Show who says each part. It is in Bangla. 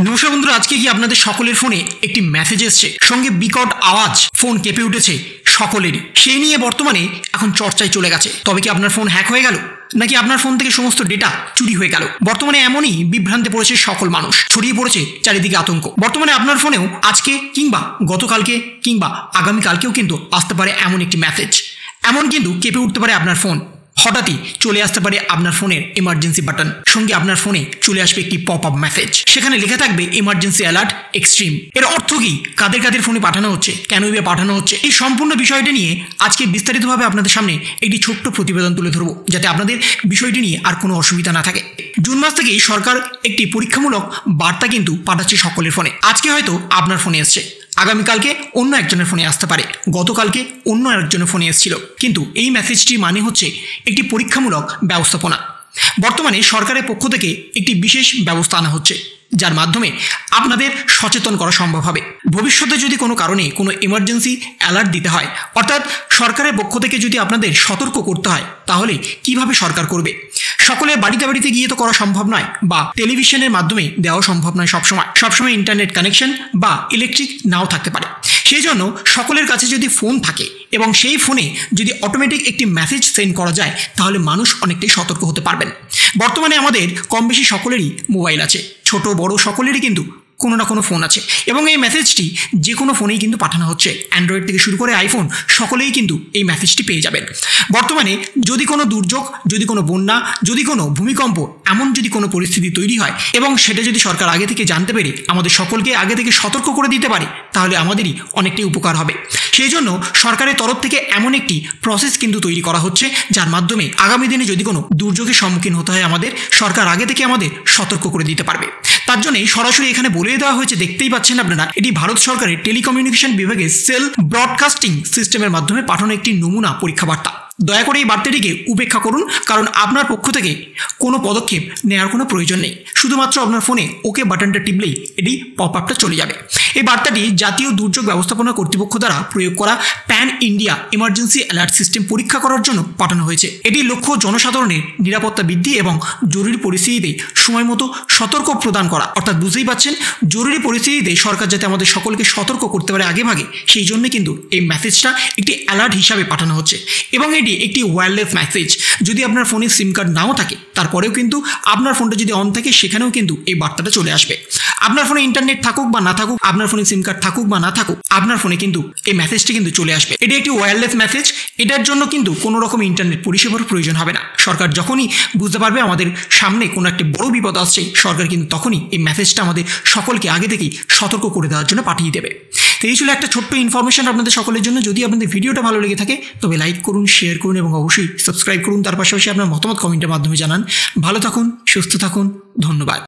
Speaker 1: নমস্কার বন্ধুরা, আজকে কি আপনাদের সকলের ফোনে একটি মেসেজ এসেছে, সঙ্গে বিকট আওয়াজ, ফোন কেঁপে উঠেছে সকলেরই। সেই নিয়ে বর্তমানে এখন চর্চায় চলে গেছে। তবে কি আপনার ফোন হ্যাক হয়ে গেল, নাকি আপনার ফোন থেকে সমস্ত ডেটা চুরি হয়ে গেল? বর্তমানে এমনই বিভ্রান্তে পড়েছে সকল মানুষ, ছড়িয়ে পড়েছে চারিদিকে আতঙ্ক। বর্তমানে আপনার ফোনেও আজকে কিংবা গতকালকে কিংবা আগামীকালকেও কিন্তু আসতে পারে এমন একটি মেসেজ। এমন কিন্তু কেঁপে উঠতে পারে আপনার ফোন, হঠাৎই চলে আসতে পারে আপনার ফোনের এমার্জেন্সি বাটন, সঙ্গে আপনার ফোনে চলে আসবে একটি পপ আপ মেসেজ। সেখানে লেখা থাকবে এমার্জেন্সি অ্যালার্ট এক্সট্রিম। এর অর্থ কি, কাদের কাদের ফোনে পাঠানো হচ্ছে, কেনই বা পাঠানো হচ্ছে, এই সম্পূর্ণ বিষয়টি নিয়ে আজকে বিস্তারিতভাবে আপনাদের সামনে একটি ছোট্ট প্রতিবেদন তুলে ধরবো, যাতে আপনাদের বিষয়টি নিয়ে আর কোনো অসুবিধা না থাকে। জুন মাস থেকেই সরকার একটি পরীক্ষামূলক বার্তা কিন্তু পাঠাচ্ছে সকলের ফোনে। আজকে হয়তো আপনার ফোনে এসছে, আগামীকালকে অন্য একজনের ফোনে আসতে পারে, গতকালকে অন্য আরেকজনের ফোনে এসেছিল। কিন্তু এই মেসেজটি মানে হচ্ছে একটি পরীক্ষামূলক ব্যবস্থাপনা। বর্তমানে সরকারের পক্ষ থেকে একটি বিশেষ ব্যবস্থা আনা হচ্ছে, যার মাধ্যমে আপনাদের সচেতন করা সম্ভব হবে। ভবিষ্যতে যদি কোনো কারণে কোনো এমার্জেন্সি অ্যালার্ট দিতে হয়, অর্থাৎ সরকারের পক্ষ থেকে যদি আপনাদের সতর্ক করতে হয়, তাহলে কিভাবে সরকার করবে? সকলের বাড়িতে বাড়িতে গিয়ে তো করা সম্ভব নয়, বা টেলিভিশনের মাধ্যমে দেওয়া সম্ভব নয়। সবসময় ইন্টারনেট কানেকশন বা ইলেকট্রিক নাও থাকতে পারে। সেই জন্য সকলের কাছে যদি ফোন থাকে এবং সেই ফোনে যদি অটোমেটিক একটি মেসেজ সেন্ড করা যায়, তাহলে মানুষ অনেকটাই সতর্ক হতে পারবেন। বর্তমানে আমাদের কম বেশি সকলেরই মোবাইল আছে, ছোট বড় সকলেরই কিন্তু কোনো না কোনো ফোন আছে, এবং এই মেসেজটি যে কোনো ফোনেই কিন্তু পাঠানো হচ্ছে। অ্যান্ড্রয়েড থেকে শুরু করে আইফোন, সকলেই কিন্তু এই মেসেজটি পেয়ে যাবেন। বর্তমানে যদি কোনো দুর্যোগ, যদি কোনো বন্যা, যদি কোনো ভূমিকম্প, এমন যদি কোনো পরিস্থিতি তৈরি হয় এবং সেটা যদি সরকার আগে থেকে জানতে পেরে আমাদের সকলকে আগে থেকে সতর্ক করে দিতে পারে, তাহলে আমাদেরই অনেকটাই উপকার হবে। সেই জন্য সরকারের তরফ থেকে এমন একটি প্রসেস কিন্তু তৈরি করা হচ্ছে, যার মাধ্যমে আগামী দিনে যদি কোনো দুর্যোগের সম্মুখীন হতে হয় আমাদের, সরকার আগে থেকে আমাদের সতর্ক করে দিতে পারবে। তার জন্যই সরাসরি এখানে বলে দেওয়া হয়েছে, দেখতেই পাচ্ছেন আপনারা, এটি ভারত সরকারের টেলিকমিউনিকেশন বিভাগের সেল ব্রডকাস্টিং সিস্টেমের মাধ্যমে পাঠানো একটি নমুনা পরীক্ষা বার্তা। দয়া করে এই বার্তাটিকে উপেক্ষা করুন, কারণ আপনার পক্ষ থেকে কোনো পদক্ষেপ নেওয়ার কোনো প্রয়োজন নেই। শুধুমাত্র আপনার ফোনে ওকে বাটনটা টিপলেই এটি পপ আপটা চলে যাবে। এই বার্তাটি জাতীয় দুর্যোগ ব্যবস্থাপনা কর্তৃপক্ষ দ্বারা প্রয়োগ করা pan India emergency alert system পরীক্ষা করার জন্য পাঠানো হয়েছে। এটির লক্ষ্য জনসাধারণের নিরাপত্তা বৃদ্ধি এবং জরুরি পরিস্থিতিতে সময় মতো সতর্ক প্রদান করা। অর্থাৎ বুঝতেই পাচ্ছেন, জরুরি পরিস্থিতিতে সরকার যাতে আমাদের সকলকে সতর্ক করতে পারে আগেভাগে, সেই জন্য কিন্তু এই মেসেজটা একটি অ্যালার্ট হিসাবে পাঠানো হচ্ছে। এবং এটি একটি ওয়্যারলেস মেসেজ। যদি আপনার ফোনে সিম কার্ড নাও থাকে, তারপরেও কিন্তু আপনার ফোনটা যদি অন থাকে, সেখানেও কিন্তু এই বার্তাটা চলে আসবে। আপনার ফোনে ইন্টারনেট থাকুক বা না থাকুক, আপনার ফোনে সিম কার্ড থাকুক বা না থাকুক, আপনার ফোনে কিন্তু এই মেসেজটি কিন্তু চলে আসবে। এটি একটি ওয়্যারলেস মেসেজ। এটার জন্য কিন্তু কোনো রকম ইন্টারনেট পরিষেবার প্রয়োজন হবে না। সরকার যখনই বুঝতে পারবে আমাদের সামনে কোনো একটা বড় বিপদ আসছে, সরকার কিন্তু তখনই এই মেসেজটা আমাদের সকলকে আগে থেকেই সতর্ক করে দেওয়ার জন্য পাঠিয়ে দেবে। তো এই ছিল একটা ছোট্ট ইনফরমেশন আপনাদের সকলের জন্য। যদি আপনাদের ভিডিওটা ভালো লেগে থাকে, তবে লাইক করুন, শেয়ার করুন এবং অবশ্যই সাবস্ক্রাইব করুন। তার পাশাপাশি আপনার মতামত কমেন্টের মাধ্যমে জানান। ভালো থাকুন, সুস্থ থাকুন, ধন্যবাদ।